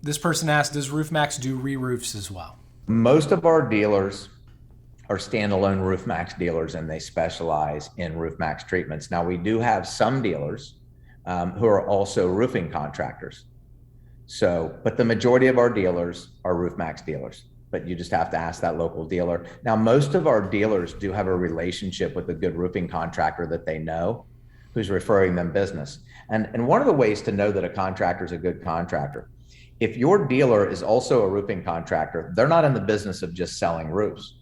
this person asked, does Roof Maxx do re-roofs as well? Most of our dealers are standalone Roof Maxx dealers, and they specialize in Roof Maxx treatments. Now, we do have some dealers who are also roofing contractors. So, but the majority of our dealers are Roof Maxx dealers, but you just have to ask that local dealer. Now, most of our dealers do have a relationship with a good roofing contractor that they know who's referring them business. And one of the ways to know that a contractor is a good contractor, if your dealer is also a roofing contractor, they're not in the business of just selling roofs.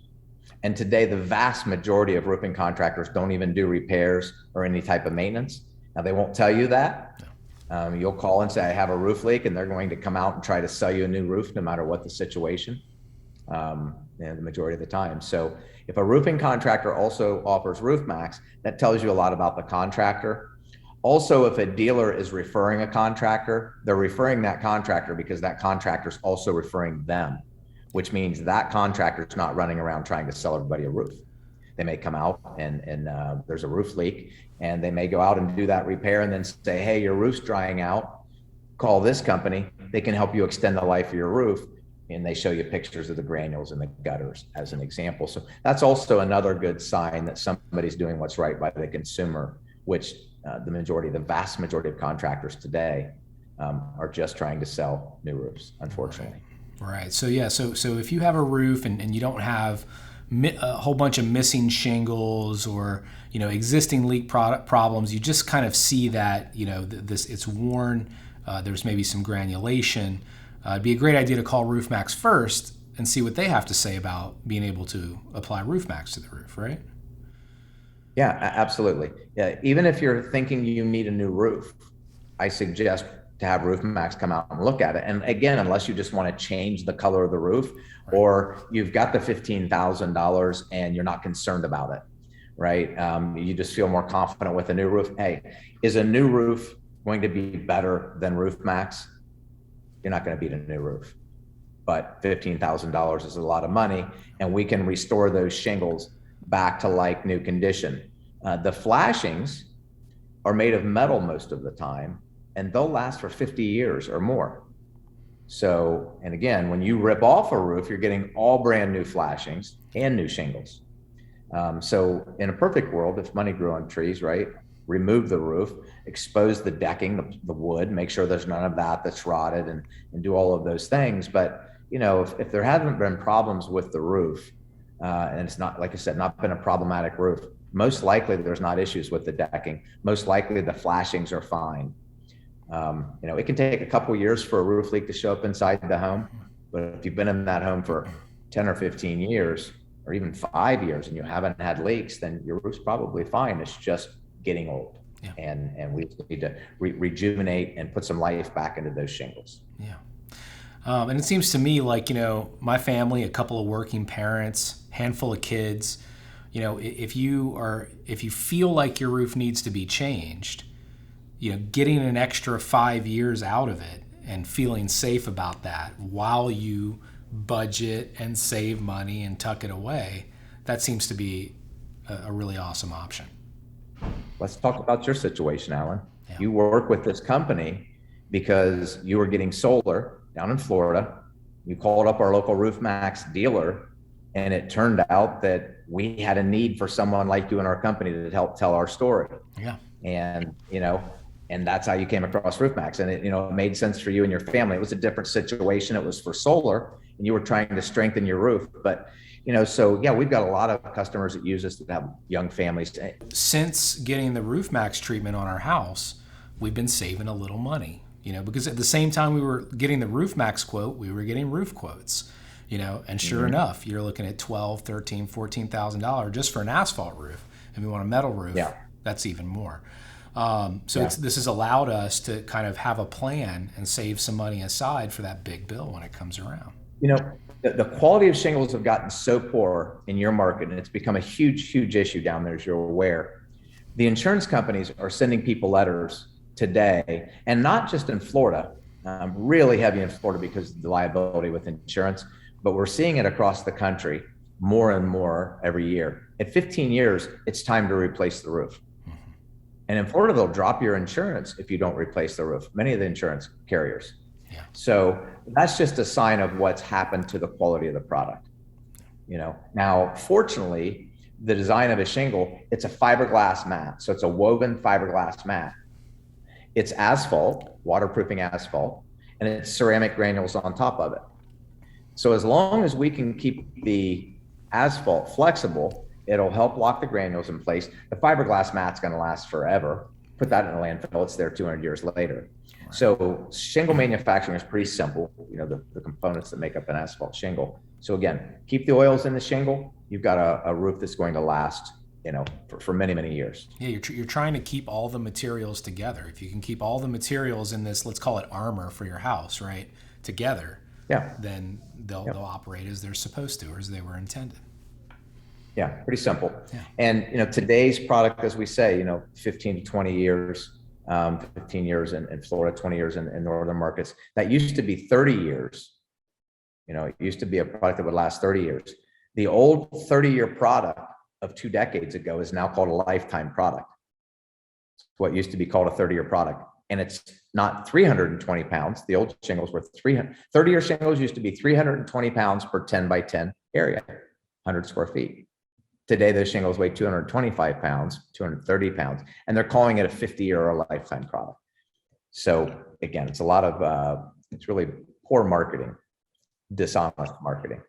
And today, the vast majority of roofing contractors don't even do repairs or any type of maintenance. Now, they won't tell you that. You'll call and say, I have a roof leak, and they're going to come out and try to sell you a new roof no matter what the situation, and the majority of the time. So if a roofing contractor also offers Roof Maxx, that tells you a lot about the contractor. Also, if a dealer is referring a contractor, they're referring that contractor because that contractor is also referring them, which means that contractor is not running around trying to sell everybody a roof. They may come out and there's a roof leak, and they may go out and do that repair and then say, hey, your roof's drying out. Call this company. They can help you extend the life of your roof. And they show you pictures of the granules and the gutters as an example. So that's also another good sign that somebody's doing what's right by the consumer, which the vast majority of contractors today are just trying to sell new roofs, unfortunately. Right. So yeah. So if you have a roof and you don't have a whole bunch of missing shingles or existing leak problems, you just kind of see that it's worn. There's maybe some granulation. It'd be a great idea to call Roof Maxx first and see what they have to say about being able to apply Roof Maxx to the roof, right? Yeah, absolutely. Yeah, even if you're thinking you need a new roof, I suggest to have Roof Maxx come out and look at it. And again, unless you just want to change the color of the roof, right, or you've got the $15,000 and you're not concerned about it, right? You just feel more confident with a new roof. Hey, is a new roof going to be better than Roof Maxx? You're not going to beat a new roof, but $15,000 is a lot of money, and we can restore those shingles back to like new condition. The flashings are made of metal most of the time, and they'll last for 50 years or more. So, and again, when you rip off a roof, you're getting all brand new flashings and new shingles. So in a perfect world, if money grew on trees, right? Remove the roof, expose the decking, the wood, make sure there's none of that that's rotted, and do all of those things. But, if there haven't been problems with the roof, and it's not, like I said, not been a problematic roof, most likely there's not issues with the decking. Most likely the flashings are fine. It can take a couple of years for a roof leak to show up inside the home, but if you've been in that home for 10 or 15 years, or even 5 years, and you haven't had leaks, then your roof's probably fine. It's just getting old. Yeah. And we need to rejuvenate and put some life back into those shingles. Yeah. And it seems to me like, my family, a couple of working parents, handful of kids, if you feel like your roof needs to be changed, getting an extra 5 years out of it and feeling safe about that while you budget and save money and tuck it away, that seems to be a really awesome option. Let's talk about your situation, Alan. Yeah. You work with this company because you were getting solar down in Florida. You called up our local Roof Maxx dealer, and it turned out that we had a need for someone like you in our company to help tell our story. Yeah. And, and that's how you came across Roof Maxx. And it made sense for you and your family. It was a different situation. It was for solar, and you were trying to strengthen your roof. But so yeah, we've got a lot of customers that use us that have young families. Since getting the Roof Maxx treatment on our house, we've been saving a little money, because at the same time we were getting the Roof Maxx quote, we were getting roof quotes, and sure enough, you're looking at $12,000, $13,000, $14,000 just for an asphalt roof. And we want a metal roof, yeah, that's even more. This has allowed us to kind of have a plan and save some money aside for that big bill when it comes around. The quality of shingles have gotten so poor in your market, and it's become a huge, huge issue down there, as you're aware. The insurance companies are sending people letters today, and not just in Florida, really heavy in Florida because of the liability with insurance, but we're seeing it across the country more and more every year. At 15 years, it's time to replace the roof. Mm-hmm. And in Florida, they'll drop your insurance if you don't replace the roof, many of the insurance carriers. Yeah. So that's just a sign of what's happened to the quality of the product. Now, fortunately, the design of a shingle, it's a fiberglass mat. So it's a woven fiberglass mat. It's asphalt, waterproofing asphalt, and it's ceramic granules on top of it. So as long as we can keep the asphalt flexible, it'll help lock the granules in place. The fiberglass mat's going to last forever. Put that in a landfill, it's there 200 years later. Right. So shingle manufacturing is pretty simple, the components that make up an asphalt shingle. So again, keep the oils in the shingle, you've got a roof that's going to last for many, many years. Yeah, you're trying to keep all the materials together. If you can keep all the materials in this, let's call it armor for your house, right, together, yeah, then they'll operate as they're supposed to, or as they were intended. Yeah, pretty simple. Yeah. And today's product, as we say, 15 to 20 years, 15 years in Florida, 20 years in northern markets. That used to be 30 years. It used to be a product that would last 30 years. The old 30-year product of 2 decades ago is now called a lifetime product. What used to be called a 30-year product. And it's not 320 pounds. The old shingles were 30-year shingles used to be 320 pounds per 10 by 10 area, 100 square feet. Today, those shingles weigh 225 pounds, 230 pounds, and they're calling it a 50-year or a lifetime product. So again, it's a lot of, it's really poor marketing, dishonest marketing.